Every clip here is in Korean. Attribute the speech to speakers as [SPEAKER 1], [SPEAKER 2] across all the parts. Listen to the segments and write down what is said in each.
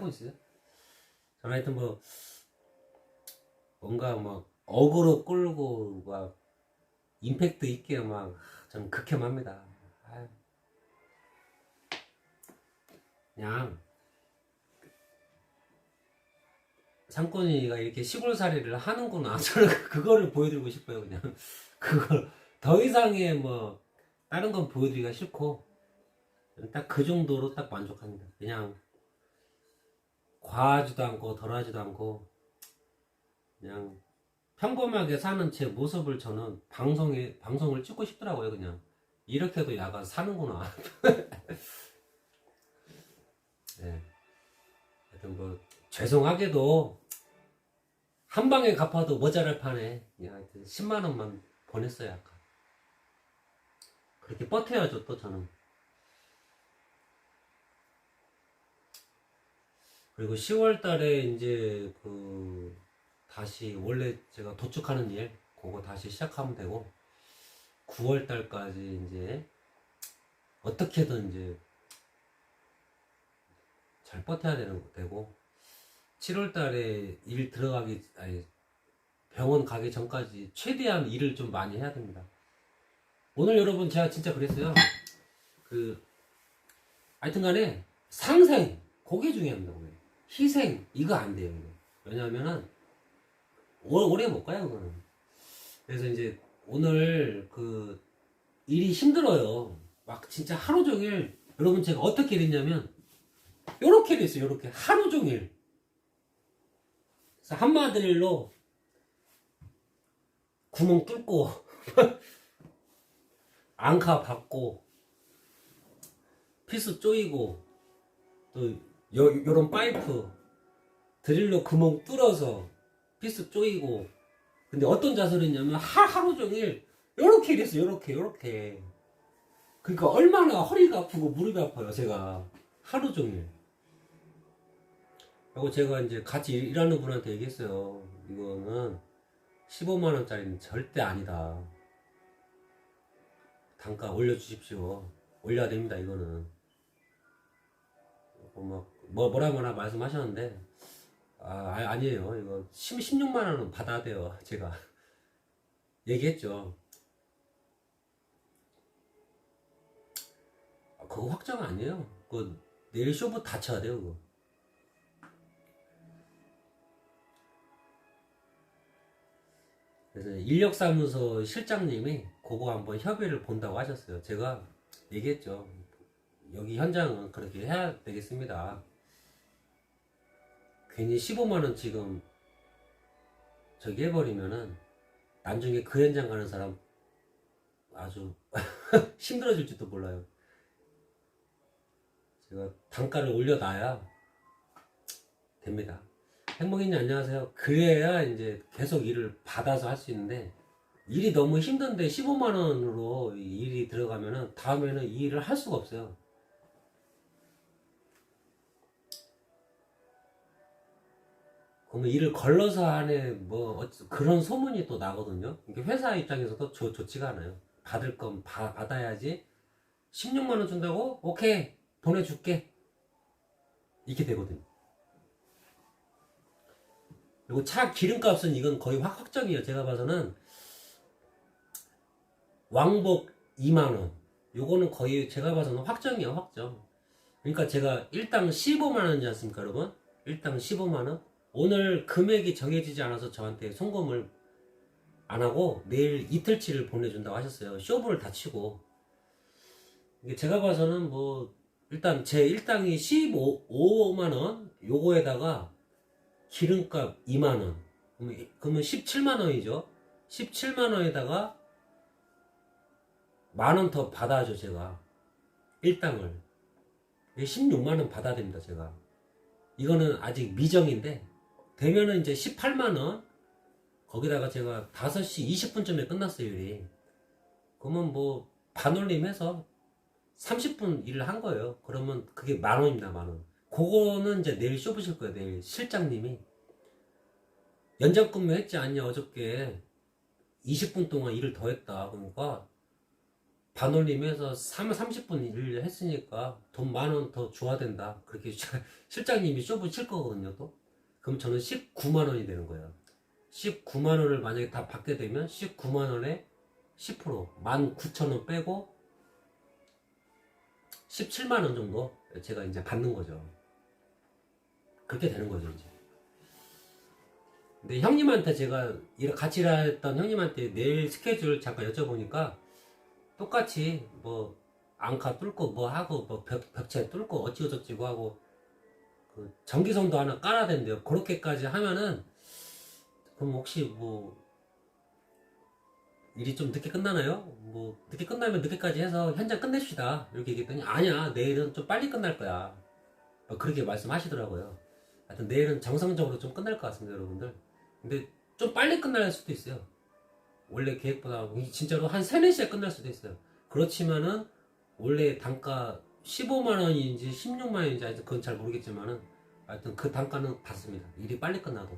[SPEAKER 1] 하고 있어요. 저는 하여튼 뭐 뭔가 막 어그로 끌고 막 임팩트 있게 막 저는 극혐합니다. 아유, 그냥 상권이가 이렇게 시골살이를 하는구나. 저는 그거를 보여드리고 싶어요. 그냥 그걸 더 이상의 뭐 다른 건 보여드리기가 싫고 딱 그 정도로 딱 만족합니다. 그냥 과하지도 않고 덜하지도 않고 그냥 평범하게 사는 제 모습을 저는 방송을 찍고 싶더라고요. 그냥 이렇게도 야가 사는구나. 네. 하여튼 뭐 죄송하게도 한 방에 갚아도 모자랄 판에 그냥 하여튼 10만 원만 보냈어요. 아까 그렇게 버텨야죠. 또 저는 그리고 10월 달에 이제 다시 원래 제가 도축하는 일 그거 다시 시작하면 되고 9월 달까지 이제 어떻게든 이제 잘 버텨야 되고 7월 달에 일 들어가기 아니 병원 가기 전까지 최대한 일을 좀 많이 해야 됩니다. 오늘 여러분 제가 진짜 그랬어요. 하여튼 간에 상생 그게 중요합니다. 희생 이거 안 돼요. 이거. 왜냐하면은 오래 못 가요 그거는. 그래서 이제 오늘 일이 힘들어요. 막 진짜 하루 종일 여러분 제가 어떻게 됐냐면 요렇게 됐어요. 요렇게 하루 종일. 그래서 한마디로 구멍 뚫고 앙카 받고 피스 쪼이고 또 요런 파이프 드릴로 구멍 뚫어서 피스 쪼이고 근데 어떤 자세를 했냐면 하루 종일 요렇게 이랬어요. 요렇게 그러니까 얼마나 허리가 아프고 무릎이 아파요. 제가 하루 종일. 그리고 제가 이제 같이 일하는 분한테 얘기했어요. 이거는 15만원짜리는 절대 아니다. 단가 올려주십시오. 올려야 됩니다. 이거는 뭐라 말씀하셨는데 아니에요. 이거 16만원은 받아야 돼요. 제가 얘기했죠. 그거 확정 아니에요. 내일 쇼부 다 쳐야 돼요. 그거. 그래서 인력사무소 실장님이 그거 한번 협의를 본다고 하셨어요. 제가 얘기했죠. 여기 현장은 그렇게 해야 되겠습니다. 괜히 15만원 지금 저기 해버리면은 나중에 그 현장 가는 사람 아주 힘들어질지도 몰라요. 제가 단가를 올려놔야 됩니다. 행복이님 안녕하세요. 그래야 이제 계속 일을 받아서 할 수 있는데 일이 너무 힘든데 15만원으로 일이 들어가면은 다음에는 이 일을 할 수가 없어요. 그러면 일을 걸러서 하네 그런 소문이 또 나거든요. 이게 회사 입장에서도 좋지가 않아요. 받을 건 받아야지. 16만원 준다고? 오케이 보내줄게 이렇게 되거든요. 그리고 차 기름값은 이건 거의 확정이에요. 제가 봐서는 왕복 2만원 요거는 거의 제가 봐서는 확정이에요. 확정. 그러니까 제가 일당 15만원이지 않습니까 여러분? 일당 15만원. 오늘 금액이 정해지지 않아서 저한테 송금을 안하고 내일 이틀치를 보내준다고 하셨어요. 쇼부를 다 치고. 이게 제가 봐서는 일단 제 일당이 15만원 요거에다가 기름값 2만원 그러면 17만원이죠. 17만원에다가 만원 더 받아야죠. 제가 일당을 16만원 받아야 됩니다. 제가 이거는 아직 미정인데 되면은 이제 18만원 거기다가 제가 5시 20분쯤에 끝났어요. 일이. 그러면 반올림해서 30분 일을 한 거예요. 그러면 그게 만원입니다. 만원. 그거는 이제 내일 쇼부실 거예요. 내일 실장님이 연장 근무했지 않냐 어저께 20분 동안 일을 더 했다. 그러니까 반올림해서 30분 일을 했으니까 돈 10,000원 더 줘야 된다. 그렇게 실장님이 쇼부 칠 거거든요, 또. 그럼 저는 19만 원이 되는 거예요. 19만 원을 만약에 다 받게 되면 19만 원에 10% 19,000원 빼고 17만 원 정도 제가 이제 받는 거죠. 그렇게 되는 거죠, 이제. 근데 형님한테 제가 같이 일했던 형님한테 내일 스케줄 잠깐 여쭤보니까 똑같이 뭐 앙카 뚫고 뭐 하고 뭐 벽체 뚫고 어찌어쩌고 하고 그 전기선도 하나 깔아야 된대요. 그렇게까지 하면은 그럼 혹시 뭐 일이 좀 늦게 끝나나요? 뭐 늦게 끝나면 늦게까지 해서 현장 끝냅시다 이렇게 얘기했더니 아니야, 내일은 좀 빨리 끝날 거야. 그렇게 말씀하시더라고요. 하여튼 내일은 정상적으로 좀 끝날 것 같습니다, 여러분들. 근데 좀 빨리 끝날 수도 있어요. 원래 계획보다 진짜로 한 3, 4시에 끝날 수도 있어요. 그렇지만은 원래 단가 15만 원인지 16만 원인지 아직 그건 잘 모르겠지만은 하여튼 그 단가는 받습니다. 일이 빨리 끝나도.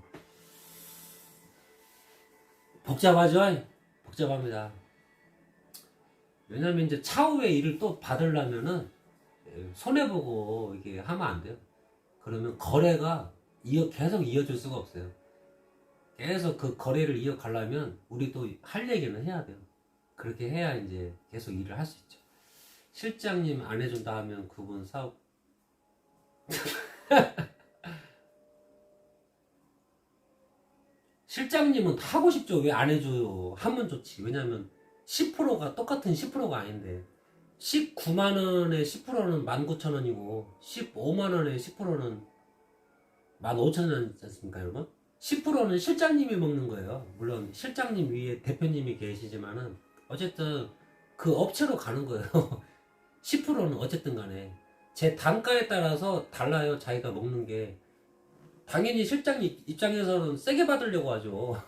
[SPEAKER 1] 복잡하죠? 복잡합니다. 왜냐면 이제 차후에 일을 또 받으려면은 손해보고 이게 하면 안 돼요. 그러면 거래가 계속 이어질 수가 없어요. 계속 그 거래를 이어가려면 우리도 할 얘기는 해야 돼요. 그렇게 해야 이제 계속 일을 할 수 있죠. 실장님 안 해준다 하면 그분 사업 실장님은 하고 싶죠. 왜 안 해줘요? 하면 좋지. 왜냐면 10%가 똑같은 10%가 아닌데 19만 원에 10%는 19,000원이고 15만 원에 10%는 15,000원이지 않습니까, 여러분? 10%는 실장님이 먹는 거예요. 물론 실장님 위에 대표님이 계시지만은 어쨌든 그 업체로 가는 거예요. 10%는 어쨌든 간에 제 단가에 따라서 달라요. 자기가 먹는 게. 당연히 실장 입장에서는 세게 받으려고 하죠.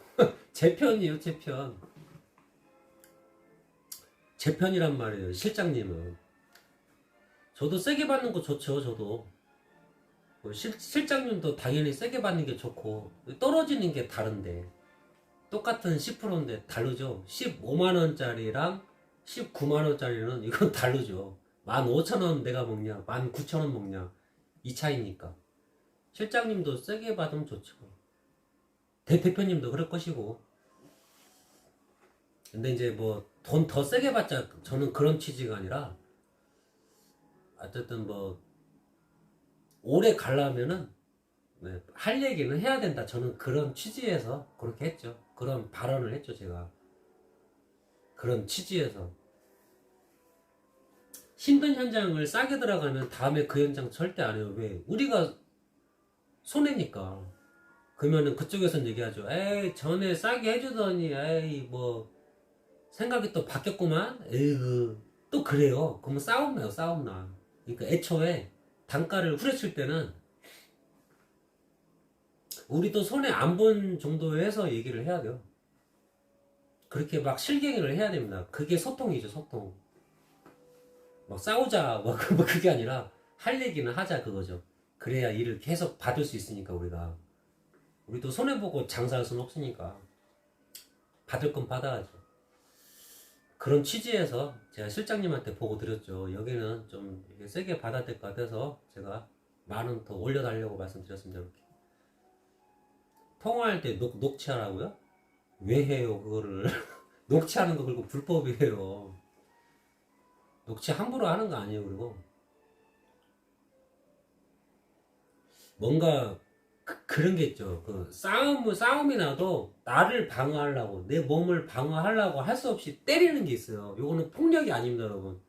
[SPEAKER 1] 제 편이에요, 제 편. 제 편이란 말이에요, 실장님은. 저도 세게 받는 거 좋죠, 저도. 실장님도 당연히 세게 받는 게 좋고, 떨어지는 게 다른데. 똑같은 10%인데 다르죠. 15만원짜리랑 19만원짜리는 이건 다르죠. 15,000원 내가 먹냐, 19,000원 먹냐, 이 차이니까. 실장님도 세게 받으면 좋죠. 대표님도 그럴 것이고. 근데 이제 뭐 돈 더 세게 받자, 저는 그런 취지가 아니라 어쨌든 뭐 오래 가려면은 할 얘기는 해야 된다. 저는 그런 취지에서 그렇게 했죠. 그런 발언을 했죠, 제가. 그런 취지에서. 힘든 현장을 싸게 들어가면 다음에 그 현장 절대 안 해요. 왜? 우리가 손해니까. 그러면은 그쪽에서는 얘기하죠. 에이, 전에 싸게 해주더니, 에이, 뭐, 생각이 또 바뀌었구만? 에이그. 또 그래요. 그러면 싸움나요, 싸움나. 그러니까 애초에 단가를 후려칠 때는 우리도 손해 안 본 정도에서 얘기를 해야 돼요. 그렇게 막 실갱이를 해야 됩니다. 그게 소통이죠, 소통. 막 싸우자, 뭐 그게 아니라 할 얘기는 하자, 그거죠. 그래야 일을 계속 받을 수 있으니까, 우리도 손해보고 장사할 수는 없으니까 받을 건 받아야죠. 그런 취지에서 제가 실장님한테 보고 드렸죠. 여기는 좀 세게 받아야 될 것 같아서 제가 10,000원 더 올려달라고 말씀드렸습니다. 이렇게 통화할 때 녹취하라고요? 왜 해요 그거를? 녹취하는 거 그리고 불법이에요. 녹취 함부로 하는 거 아니에요. 그리고 뭔가 그런 게 있죠. 그 싸움이 나도 나를 방어하려고, 내 몸을 방어하려고 할 수 없이 때리는 게 있어요. 요거는 폭력이 아닙니다, 여러분.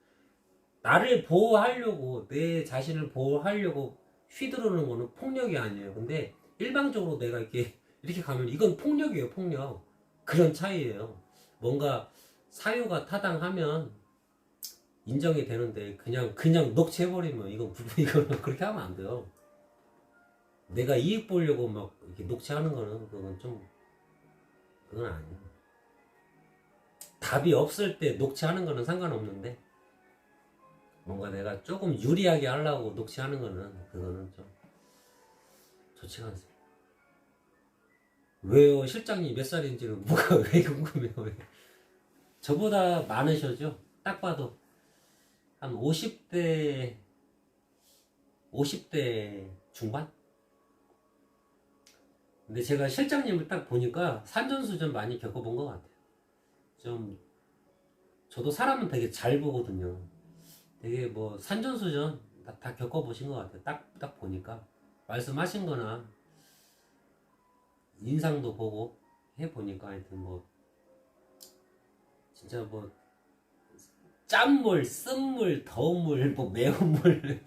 [SPEAKER 1] 나를 보호하려고, 내 자신을 보호하려고 휘두르는 거는 폭력이 아니에요. 근데 일방적으로 내가 이렇게 가면 이건 폭력이에요, 폭력. 그런 차이예요. 뭔가 사유가 타당하면 인정이 되는데 그냥 녹취해버리면 이건 그렇게 하면 안 돼요. 내가 이익 보려고 막 이렇게 녹취하는 거는 그건 아니에요. 답이 없을 때 녹취하는 거는 상관없는데 뭔가 내가 조금 유리하게 하려고 녹취하는 거는 그거는 좀 좋지가 않습니다. 왜요? 실장님 몇 살인지는 뭐가 왜 궁금해요? 왜? 저보다 많으셔죠? 딱 봐도 한 50대 중반? 근데 제가 실장님을 딱 보니까 산전수전 많이 겪어본 것 같아요. 좀 저도 사람은 되게 잘 보거든요. 되게 뭐 산전수전 다 겪어보신 것 같아요. 딱 보니까 말씀하신 거나 인상도 보고 해보니까 하여튼 뭐 진짜 뭐 짠물, 쓴물, 더운 물, 뭐 매운 물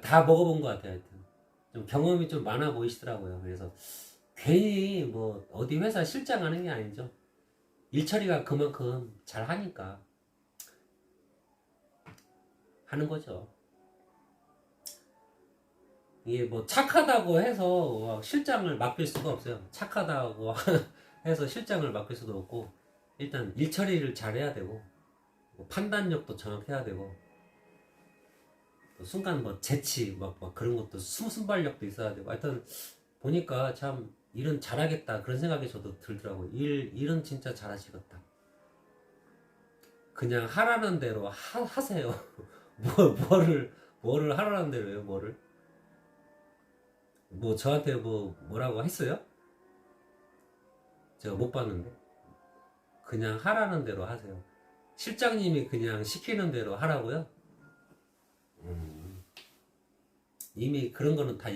[SPEAKER 1] 다 먹어본 것 같아요. 하여튼 좀 경험이 좀 많아 보이시더라고요. 그래서 괜히 뭐 어디 회사 실장 하는 게 아니죠. 일 처리가 그만큼 잘 하니까 하는 거죠. 이게 뭐 착하다고 해서 실장을 맡길 수가 없어요. 착하다고 해서 실장을 맡길 수도 없고, 일단 일 처리를 잘 해야 되고, 판단력도 정확해야 되고, 순간 뭐 재치 막 그런 것도 순발력도 있어야 되고, 하여튼 보니까 참 일은 잘하겠다 그런 생각이 저도 들더라고요. 일은 진짜 잘하시겠다. 그냥 하라는 대로 하세요. 뭐를 하라는 대로요, 뭐를. 뭐 저한테 뭐라고 했어요? 제가 못 봤는데. 그냥 하라는 대로 하세요. 실장님이 그냥 시키는 대로 하라고요? 이미 그런 거는 다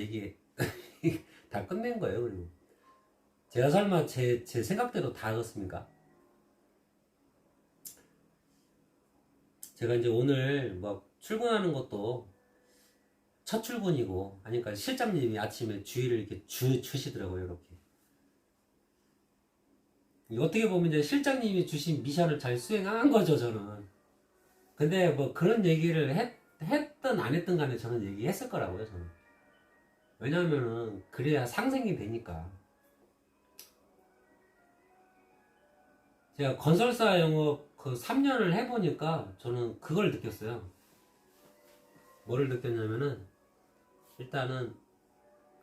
[SPEAKER 1] 다 끝낸 거예요, 그리고. 제가 설마 제 생각대로 다 하겠습니까? 제가 이제 오늘 막 출근하는 것도 첫 출근이고 하니까 실장님이 아침에 주의를 이렇게 주시더라고요, 이렇게. 어떻게 보면 이제 실장님이 주신 미션을 잘 수행한 거죠, 저는. 근데 뭐 그런 얘기를 했든 안 했든 간에 저는 얘기했을 거라고요, 저는. 왜냐면은 그래야 상생이 되니까. 제가 건설사 영업 그 3년을 해보니까 저는 그걸 느꼈어요. 뭐를 느꼈냐면은 일단은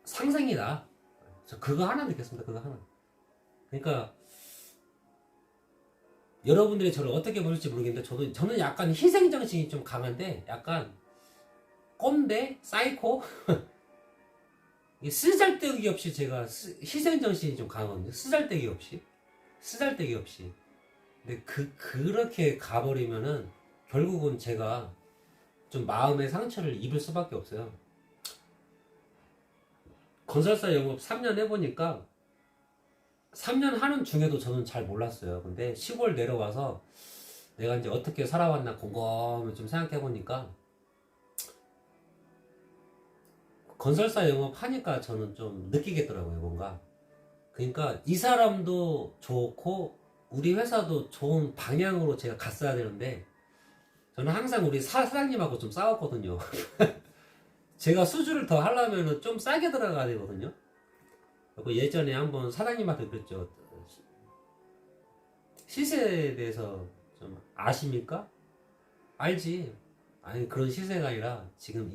[SPEAKER 1] 상생이다. 저 그거 하나 느꼈습니다. 그거 하나. 그러니까 여러분들이 저를 어떻게 보실지 모르겠는데 저는 약간 희생정신이 좀 강한데 약간 꼰대, 사이코 쓰잘데기 없이 제가 희생정신이 좀 강하거든요. 쓰잘데기 없이. 근데 그렇게 가버리면은 결국은 제가 좀 마음의 상처를 입을 수밖에 없어요. 건설사 영업 3년 해보니까 3년 하는 중에도 저는 잘 몰랐어요. 근데 시골 내려와서 내가 이제 어떻게 살아왔나 곰곰이 좀 생각해보니까 건설사 영업 하니까 저는 좀 느끼겠더라고요, 뭔가. 그러니까 이 사람도 좋고 우리 회사도 좋은 방향으로 제가 갔어야 되는데 저는 항상 우리 사장님하고 좀 싸웠거든요. 제가 수주를 더 하려면 좀 싸게 들어가야 되거든요. 그리고 예전에 한번 사장님한테 그랬죠. 시세에 대해서 좀 아십니까? 알지. 아니 그런 시세가 아니라 지금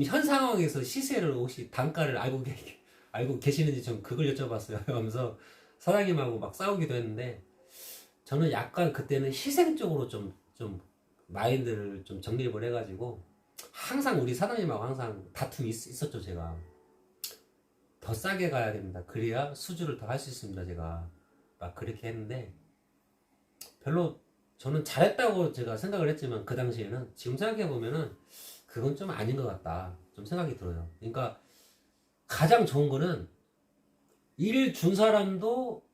[SPEAKER 1] 현 상황에서 시세를 혹시 단가를 알고 계시는지 좀 그걸 여쭤봤어요. 하면서 사장님하고 막 싸우기도 했는데 저는 약간 그때는 희생 쪽으로 좀 마인드를 좀 정립을 해가지고 항상 우리 사장님하고 항상 다툼이 있었죠. 제가 더 싸게 가야 됩니다. 그래야 수주를 더 할 수 있습니다. 제가 막 그렇게 했는데 별로 저는 잘했다고 제가 생각을 했지만 그 당시에는 지금 생각해 보면은 그건 좀 아닌 것 같다 좀 생각이 들어요. 그러니까 가장 좋은 거는 일을 준 사람도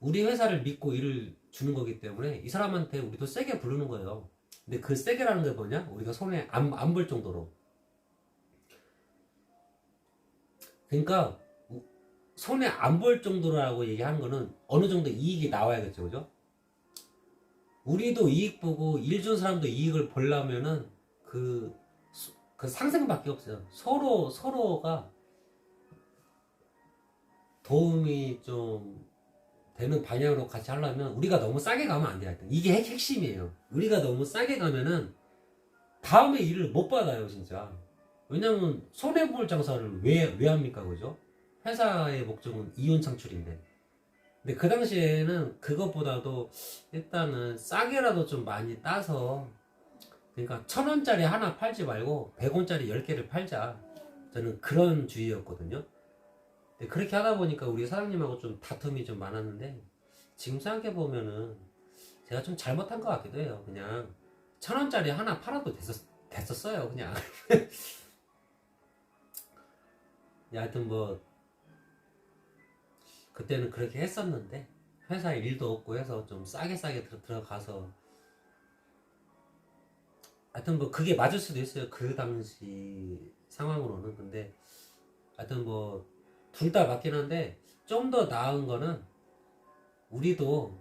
[SPEAKER 1] 우리 회사를 믿고 일을 주는 거기 때문에 이 사람한테 우리도 세게 부르는 거예요. 근데 그 세게라는 게 뭐냐? 우리가 손에 안 볼 정도로. 그러니까 손에 안 볼 정도라고 얘기하는 거는 어느 정도 이익이 나와야겠죠, 그죠? 우리도 이익 보고 일 준 사람도 이익을 보려면은 그 상생밖에 없어요. 서로가 도움이 좀 되는 방향으로 같이 하려면 우리가 너무 싸게 가면 안 돼요. 이게 핵심이에요. 우리가 너무 싸게 가면은 다음에 일을 못 받아요, 진짜. 왜냐면 손해볼 장사를 왜 합니까, 그죠? 회사의 목적은 이윤 창출인데. 근데 그 당시에는 그것보다도 일단은 싸게라도 좀 많이 따서, 그러니까 1,000원짜리 하나 팔지 말고 100원짜리 10개를 팔자. 저는 그런 주의였거든요. 근데 그렇게 하다 보니까 우리 사장님하고 좀 다툼이 좀 많았는데, 지금 생각해보면은 제가 좀 잘못한 것 같기도 해요. 그냥 1,000원짜리 하나 팔아도 됐었어요. 그냥. 하여튼 뭐 그때는 그렇게 했었는데, 회사에 일도 없고 해서 좀 싸게 들어가서, 하여튼 뭐 그게 맞을 수도 있어요. 그 당시 상황으로는. 근데 하여튼 뭐 둘 다 맞긴 한데, 좀 더 나은 거는 우리도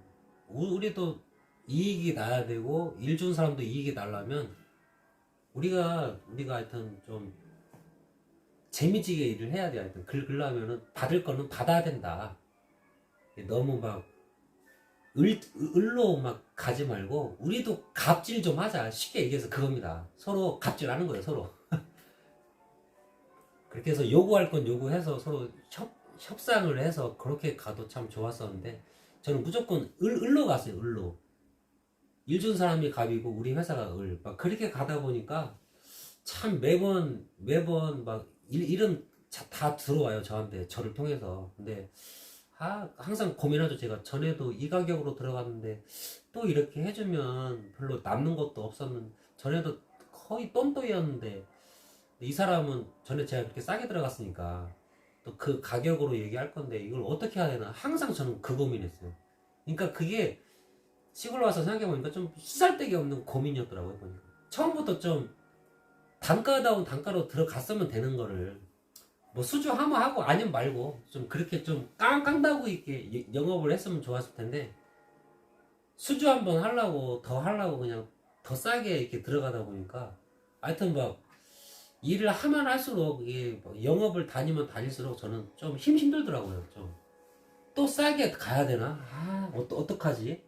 [SPEAKER 1] 우리도 이익이 나야 되고 일 준 사람도 이익이 나려면 우리가 하여튼 좀 재미지게 일을 해야 돼. 하여튼 그러려면은 받을 거는 받아야 된다. 너무 막 을로 막 가지 말고 우리도 갑질 좀 하자. 쉽게 얘기해서 그겁니다. 서로 갑질하는 거예요, 서로. 그렇게 해서 요구할 건 요구해서 서로 협상을 해서 그렇게 가도 참 좋았었는데, 저는 무조건 을로 갔어요. 을로. 일 준 사람이 갑이고 우리 회사가 을. 막 그렇게 가다 보니까 참 매번 막 일은 다 들어와요, 저한테. 저를 통해서. 근데 항상 고민하죠. 제가 전에도 이 가격으로 들어갔는데 또 이렇게 해주면 별로 남는 것도 없었는데, 전에도 거의 똔똔이었는데 이 사람은 전에 제가 그렇게 싸게 들어갔으니까 또 그 가격으로 얘기할 건데 이걸 어떻게 해야 되나, 항상 저는 그 고민했어요. 그러니까 그게 시골 와서 생각해보니까 좀 쓰잘데기 없는 고민이었더라고요. 보니까 처음부터 좀 단가다운 단가로 들어갔으면 되는 거를, 뭐 수주 하면 하고 아니면 말고 좀 그렇게 좀 깡깡다고 있게 영업을 했으면 좋았을 텐데, 수주 한번 하려고 더 하려고 그냥 더 싸게 이렇게 들어가다 보니까, 하여튼 막 일을 하면 할수록 이게 뭐 영업을 다니면 다닐수록 저는 좀 힘들더라고요. 좀 또 싸게 가야 되나? 어떡하지?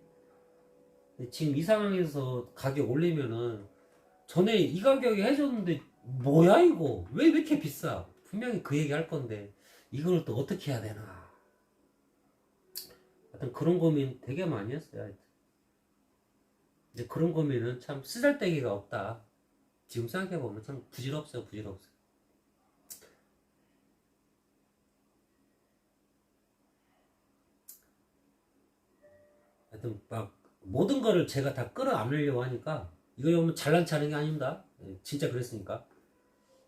[SPEAKER 1] 지금 이 상황에서 가격 올리면은, 전에 이 가격에 해줬는데 뭐야 이거 왜 이렇게 비싸? 분명히 그 얘기 할 건데 이걸 또 어떻게 해야 되나? 하여튼 그런 고민 되게 많이 했어요. 하여튼. 근데 그런 고민은 참 쓰잘데기가 없다. 지금 생각해보면 참 부질없어요, 부질없어. 하여튼 막 모든 거를 제가 다 끌어안으려고 하니까, 이거 보면 잘난 체하는 게 아닙니다. 진짜 그랬으니까.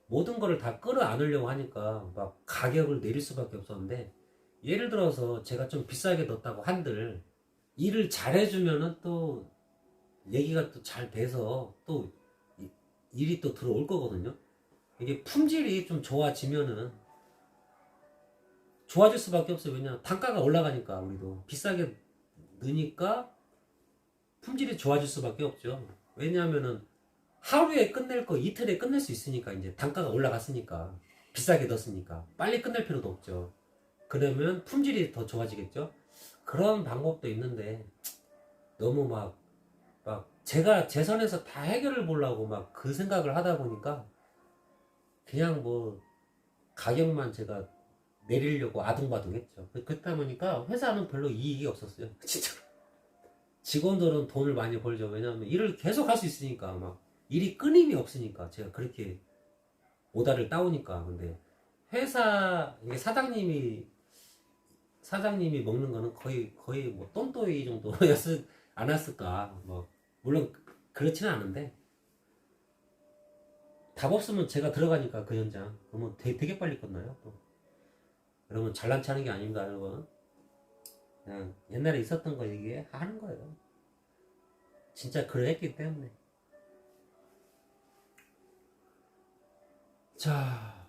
[SPEAKER 1] 모든 거를 다 끌어안으려고 하니까 막 가격을 내릴 수밖에 없었는데, 예를 들어서 제가 좀 비싸게 넣었다고 한들 일을 잘해주면은 또 얘기가 또 잘 돼서 또 일이 또 들어올 거거든요. 이게 품질이 좀 좋아지면은 좋아질 수밖에 없어요. 왜냐, 단가가 올라가니까. 우리도 비싸게 넣으니까 품질이 좋아질 수밖에 없죠. 왜냐하면은 하루에 끝낼 거 이틀에 끝낼 수 있으니까, 이제 단가가 올라갔으니까, 비싸게 넣었으니까 빨리 끝낼 필요도 없죠. 그러면 품질이 더 좋아지겠죠. 그런 방법도 있는데, 너무 막 제가 제 선에서 다 해결을 보려고 막 그 생각을 하다 보니까, 그냥 뭐 가격만 제가 내리려고 아둥바둥했죠. 그렇다 보니까 회사는 별로 이익이 없었어요. 진짜. 직원들은 돈을 많이 벌죠. 왜냐하면 일을 계속 할 수 있으니까, 막 일이 끊임이 없으니까, 제가 그렇게 오다를 따오니까. 근데 회사 이게 사장님이 먹는 거는 거의 뭐 똔또이 정도였을 않았을까. 뭐 물론 그렇지는 않은데, 답 없으면 제가 들어가니까 그 현장, 그러면 되게 빨리 끝나요. 또 그러면 잘난 체하는 게 아닙니다, 여러분. 그냥 옛날에 있었던 거 얘기하는 거예요. 진짜 그랬기 때문에. 자,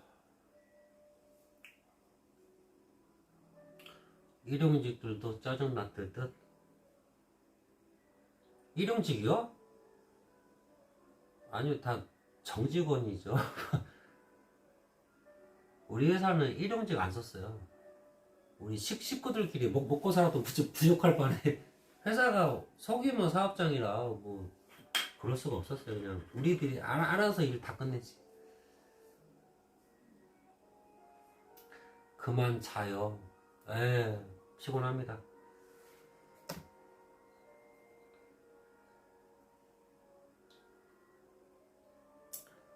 [SPEAKER 1] 일용직들도 짜증났을 듯. 일용직이요? 아니요, 다 정직원이죠. 우리 회사는 일용직 안 썼어요. 우리 식구들끼리 먹고 살아도 부족할 바에 회사가 소규모 사업장이라 뭐 그럴 수가 없었어요. 그냥 우리들이 알아서 일 다 끝내지. 그만 자요. 에, 피곤합니다.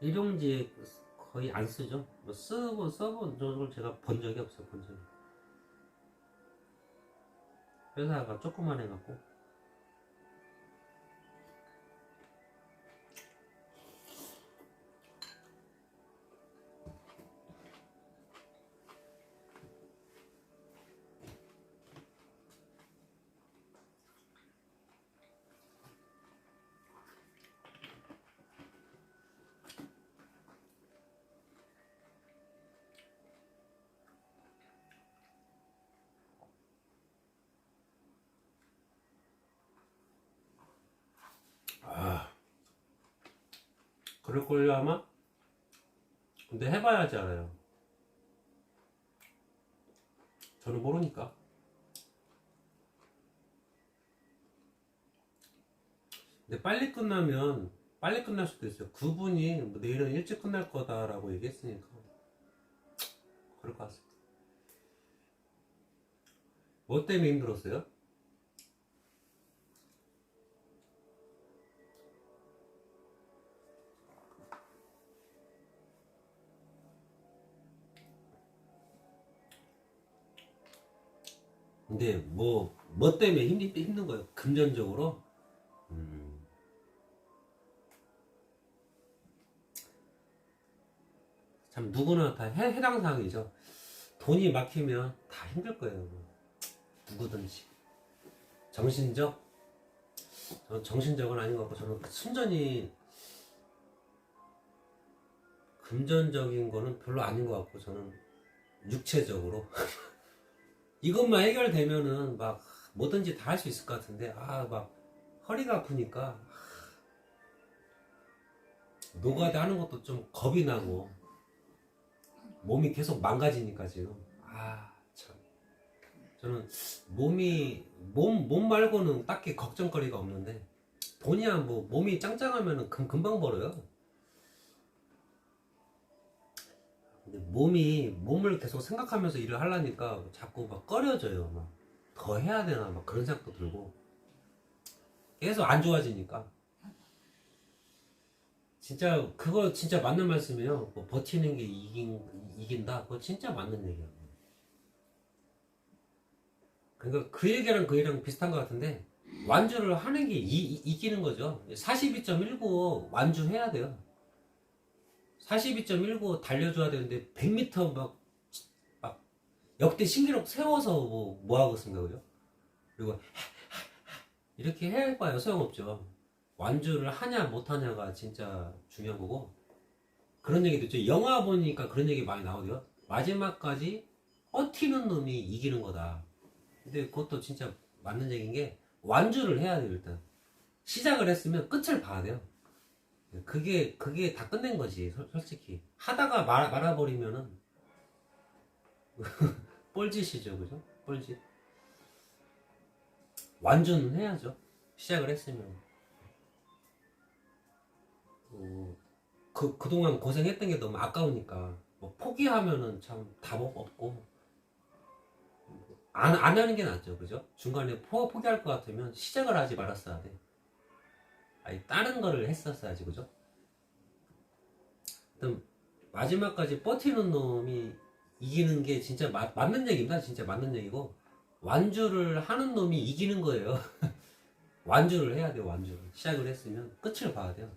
[SPEAKER 1] 일용지에 거의 안 쓰죠. 뭐 써본 적을 제가 본 적이 없어요. 본 적이. 회사가 조그만 해갖고. 아, 그럴걸요 아마? 근데 해봐야지 알아요. 저는 모르니까. 근데 빨리 끝나면 빨리 끝날 수도 있어요. 그분이 뭐 내일은 일찍 끝날 거다라고 얘기했으니까 그럴 것 같습니다. 뭐 때문에 힘들었어요? 근데 뭐 때문에 힘든 거예요? 금전적으로? 음, 참 누구나 다 해당 사항이죠. 돈이 막히면 다 힘들 거예요. 누구든지. 정신적? 저는 정신적은 아닌 것 같고, 저는 순전히 금전적인 거는 별로 아닌 것 같고, 저는 육체적으로 이것만 해결되면은 막 뭐든지 다 할 수 있을 것 같은데, 막 허리가 아프니까 노가다 하는 것도 좀 겁이 나고 몸이 계속 망가지니까 지금 참 저는 몸 말고는 딱히 걱정거리가 없는데, 돈이야 뭐 몸이 짱짱하면은 금방 벌어요. 근데 몸을 계속 생각하면서 일을 하려니까 자꾸 막 꺼려져요. 막 더 해야 되나 막 그런 생각도 들고 계속 안 좋아지니까. 진짜 그거 진짜 맞는 말씀이에요. 뭐 버티는 게 이긴다. 그거 진짜 맞는 얘기야. 그러니까 그 얘기랑 그 얘기랑 비슷한 것 같은데, 완주를 하는 게 이기는 거죠. 42.19 완주해야 돼요. 42.19 달려줘야 되는데 100m 막 역대 신기록 세워서 뭐 하고 있습니까, 그죠? 그리고 이렇게 해봐요 소용없죠. 완주를 하냐 못하냐가 진짜 중요한 거고. 그런 얘기도 있죠. 영화 보니까 그런 얘기 많이 나오죠. 마지막까지 버티는 놈이 이기는 거다. 근데 그것도 진짜 맞는 얘기인 게, 완주를 해야 돼요. 일단 시작을 했으면 끝을 봐야 돼요. 그게 다 끝낸 거지. 솔직히 하다가 말아버리면은 뻘짓이죠, 그죠? 뻘짓. 완주는 해야죠. 시작을 했으면. 그동안 고생했던 게 너무 아까우니까 뭐 포기하면은 참 답 없고, 안 하는 게 낫죠, 그죠? 중간에 포기할 것 같으면 시작을 하지 말았어야 돼. 아니, 다른 거를 했었어야지, 그죠? 일단 마지막까지 버티는 놈이 이기는 게 진짜 맞는 얘기입니다. 진짜 맞는 얘기고, 완주를 하는 놈이 이기는 거예요. 완주를 해야 돼요. 완주를 시작을 했으면 끝을 봐야 돼요.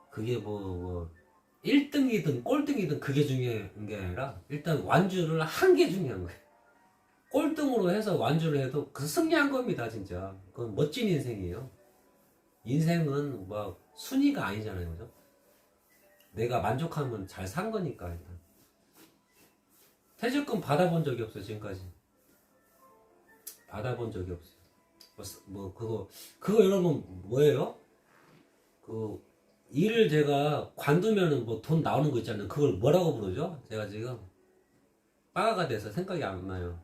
[SPEAKER 1] 그게 뭐 1등이든 꼴등이든 그게 중요한 게 아니라, 일단 완주를 한 게 중요한 거예요. 꼴등으로 해서 완주를 해도 그 승리한 겁니다. 진짜 그건 멋진 인생이에요. 인생은 뭐 순위가 아니잖아요, 그죠? 내가 만족하면 잘 산 거니까. 일단 퇴직금 받아본 적이 없어요. 지금까지 받아본 적이 없어요. 그거 여러분 뭐예요? 그 일을 제가 관두면은 뭐 돈 나오는 거 있잖아요. 그걸 뭐라고 부르죠? 제가 지금 빠가가 돼서 생각이 안 나요.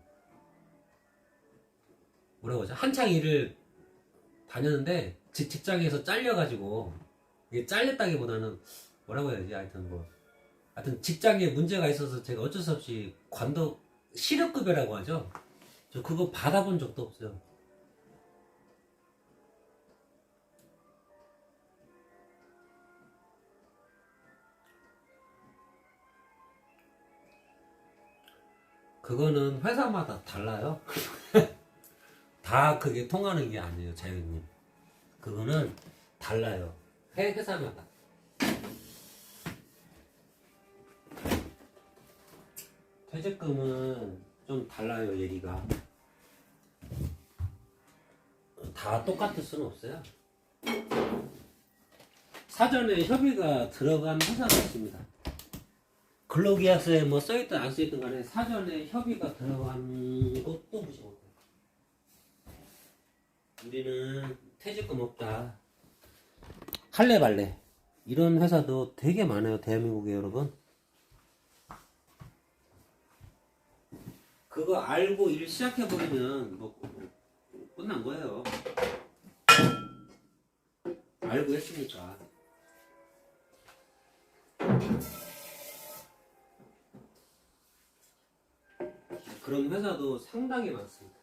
[SPEAKER 1] 뭐라고 하죠? 한창 일을 다녔는데 직장에서 잘려가지고, 이게 잘렸다기보다는 뭐라고 해야지? 하여튼 직장에 문제가 있어서 제가 어쩔 수 없이 실업급여라고 하죠. 저 그거 받아본 적도 없어요. 그거는 회사마다 달라요. 다 그게 통하는 게 아니에요, 자연님. 그거는 달라요. 회사마다. 퇴직금은 좀 달라요, 얘기가. 다 똑같을 수는 없어요. 사전에 협의가 들어간 회사가 있습니다. 근로계약서에 뭐 써있든 안 써있든 간에 사전에 협의가 들어간 것도 무시 못해요. 우리는 퇴직금 없다. 할래발래. 이런 회사도 되게 많아요, 대한민국에. 여러분. 그거 알고 일 시작해버리면 뭐 끝난 거예요. 알고 했으니까. 그런 회사도 상당히 많습니다.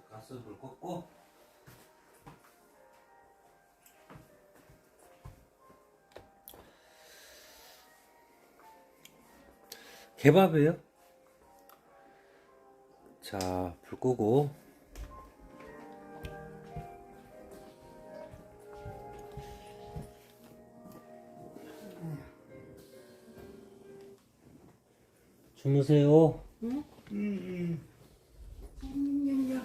[SPEAKER 1] 가스불 껐고, 개밥이에요. 자, 불 끄고 주무세요.
[SPEAKER 2] 응?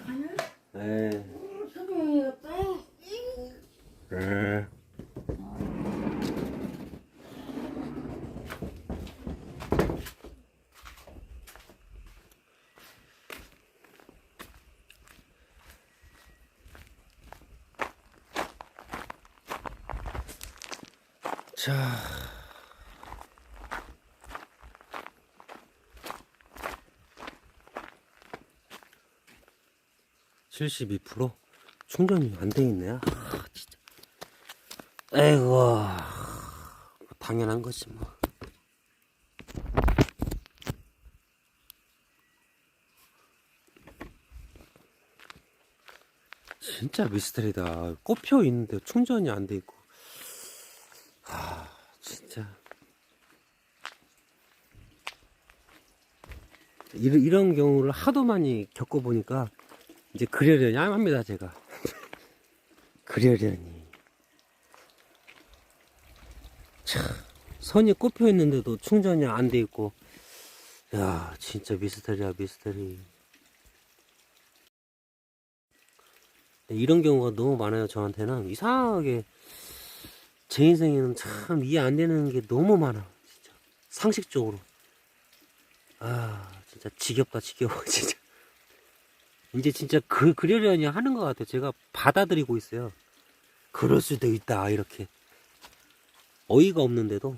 [SPEAKER 2] 하나?
[SPEAKER 1] 네.
[SPEAKER 2] 소금이 빼.
[SPEAKER 1] 네. 자, (72%) 충전이 안 돼 있네. 진짜. 에이고, 당연한 거지 뭐. 진짜 미스터리다. 꼽혀 있는데 충전이 안 돼 있고. 진짜. 이런 경우를 하도 많이 겪어보니까 이제 그러려니 합니다, 제가. 그러려니. 참, 선이 꼽혀 있는데도 충전이 안 돼 있고. 야, 진짜 미스터리야, 미스터리. 이런 경우가 너무 많아요, 저한테는. 이상하게 제 인생에는 참 이해 안 되는 게 너무 많아, 진짜. 상식적으로. 진짜 지겹다, 지겨워, 진짜. 이제 진짜 그러려니 하는 것 같아요. 제가 받아들이고 있어요. 그럴 수도 있다, 이렇게. 어이가 없는데도.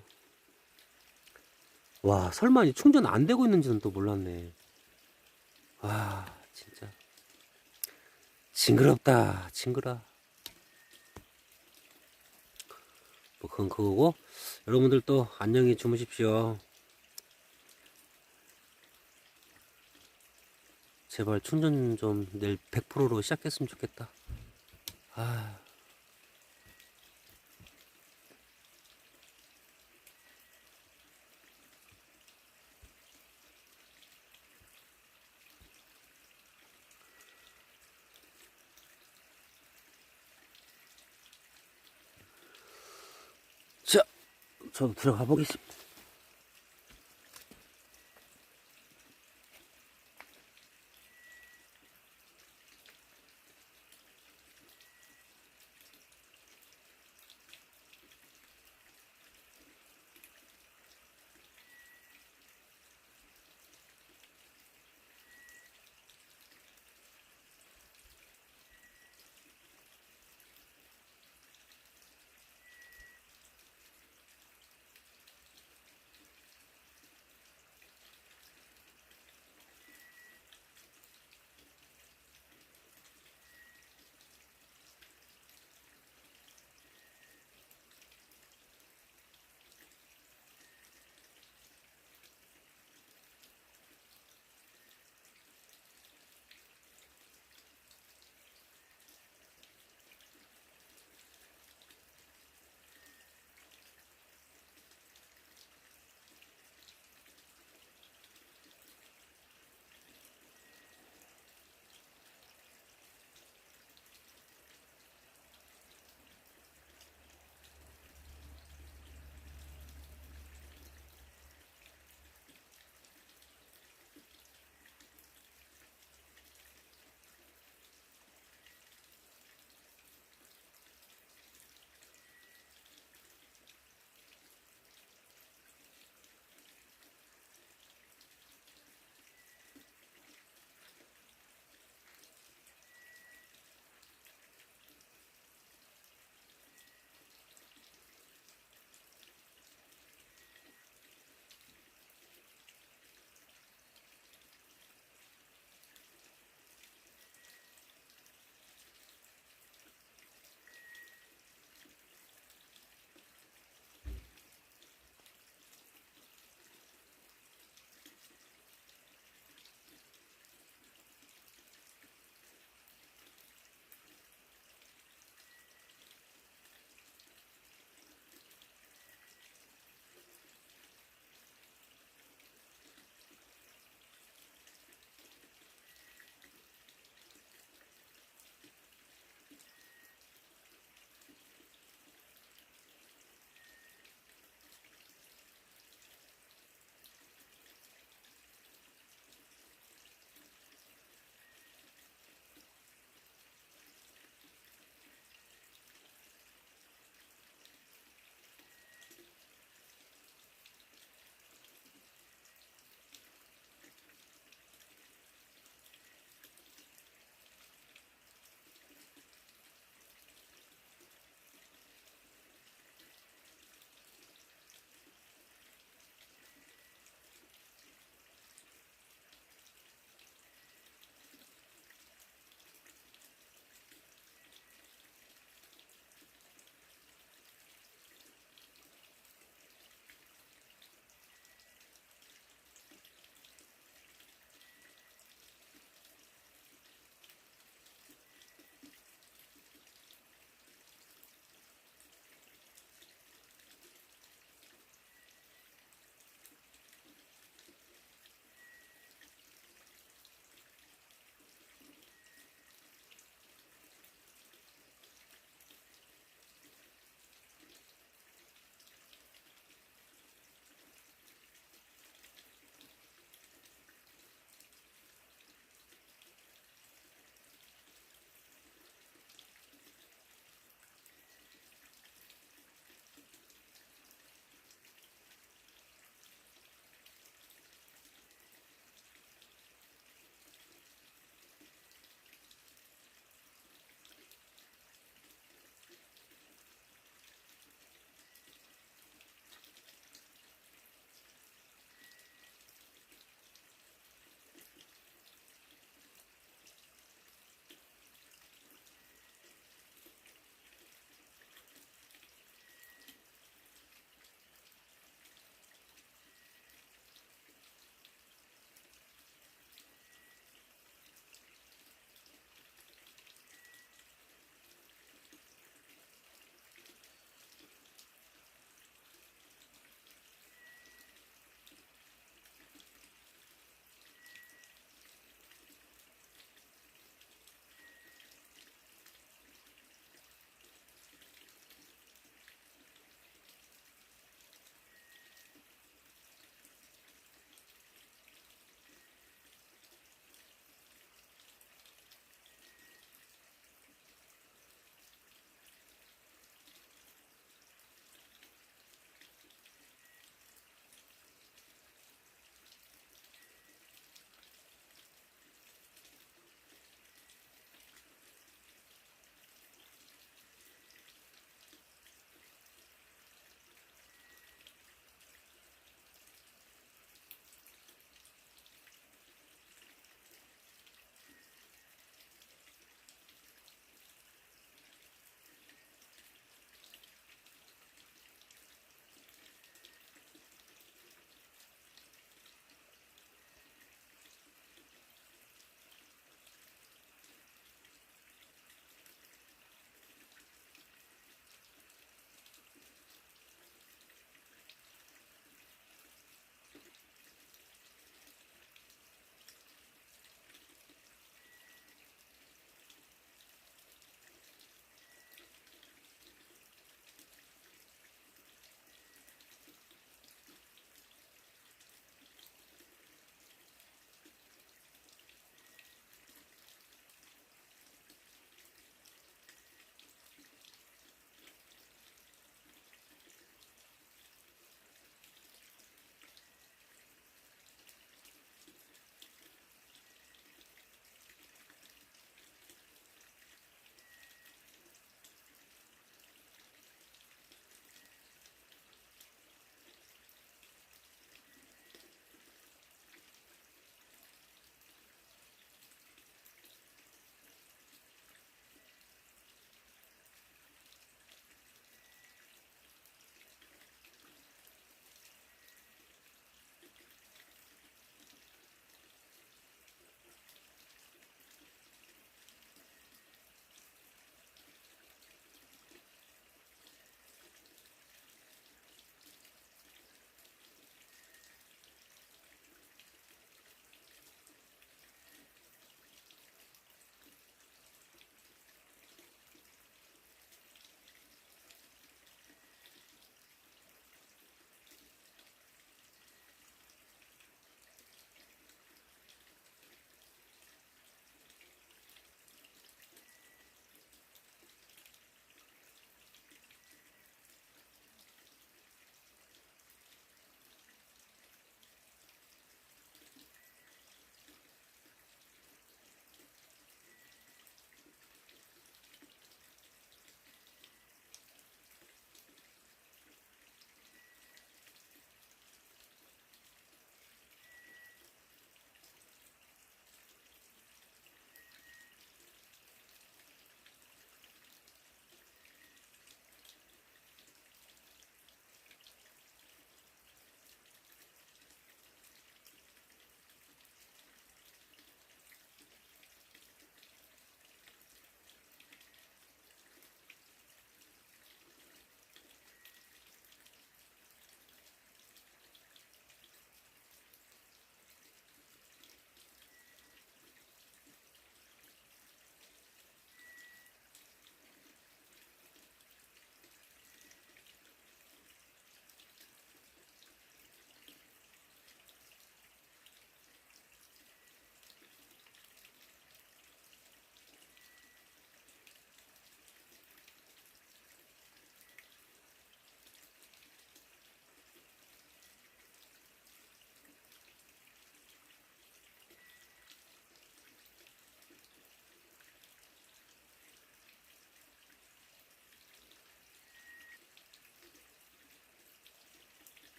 [SPEAKER 1] 와, 설마 충전 안 되고 있는지는 또 몰랐네. 와, 진짜. 징그럽다, 징그러. 뭐 그건 그거고, 여러분들 또 안녕히 주무십시오. 제발 충전 좀 내일 100%로 시작했으면 좋겠다. 아. 자, 저도 들어가 보겠습니다.